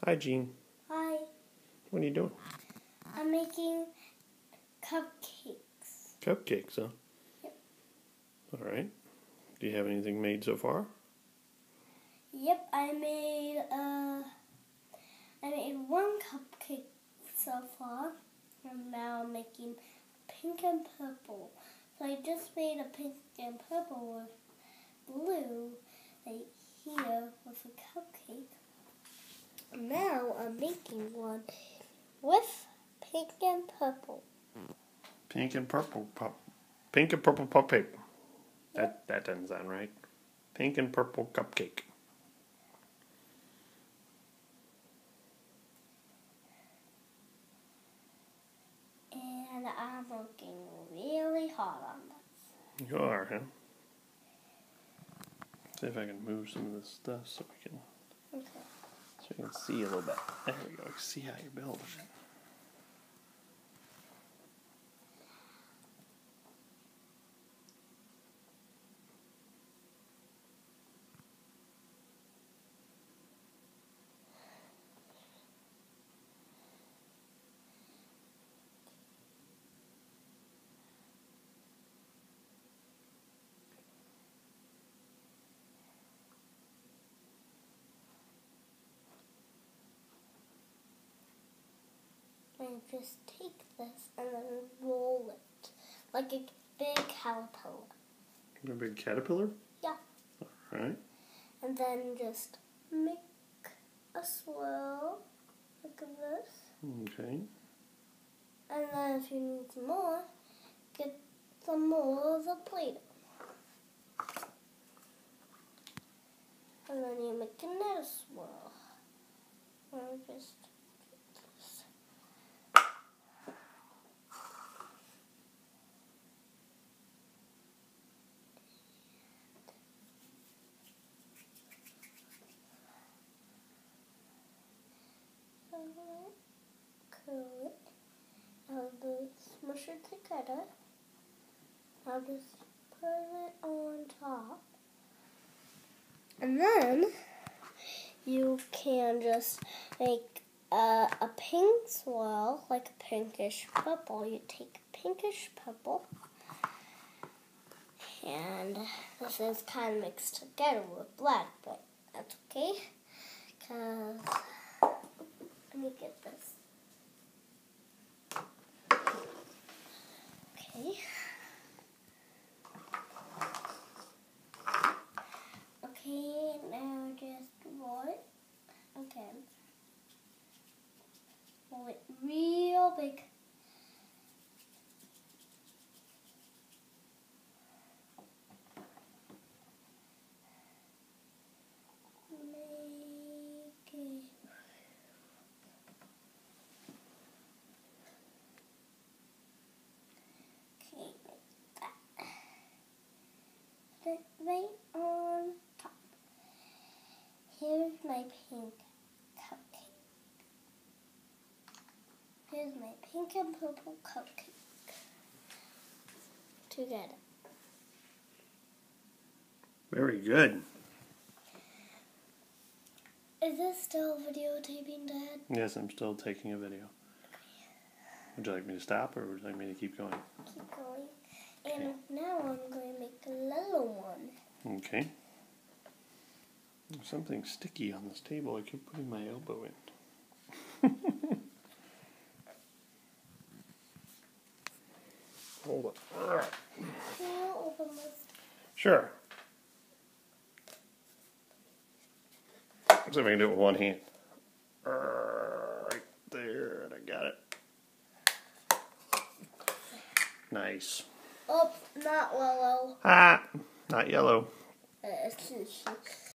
Hi, Jeanne. Hi. What are you doing? I'm making cupcakes. Cupcakes, huh? Yep. All right. Do you have anything made so far? Yep, I made one cupcake so far, and now I'm making pink and purple. So I just made a pink and purple with blue right here with a cupcake. Now I'm making one with pink and purple. Pink and purple cupcake. Yep. That doesn't sound right. Pink and purple cupcake. And I'm working really hard on this. You are, huh? See if I can move some of this stuff so we can see a little bit. There we go. See how you're building it. And just take this and then roll it like a big caterpillar. A big caterpillar? Yeah. All right. And then just make a swirl like this. Okay. And then if you need some more, get some more of the play-doh. And then you make another swirl. And just curl it. I'll just smush it together. I'll just put it on top. And then you can just make a pink swirl, like a pinkish purple. You take pinkish purple. And this is kind of mixed together with black, but that's okay. Because, let me get this. Okay. Okay, now just roll it again. Roll it real big. Right on top. Here's my pink cupcake. Here's my pink and purple cupcake. Together. Very good. Is this still videotaping, Dad? Yes, I'm still taking a video. Would you like me to stop or would you like me to keep going? Keep going. And now I'm going to make a little one. Okay. There's something sticky on this table. I keep putting my elbow in. Hold on. Can you open this? Sure. Let's see if I can do it with one hand. Right there, and I got it. Nice. Oh, not yellow. Ah, not yellow.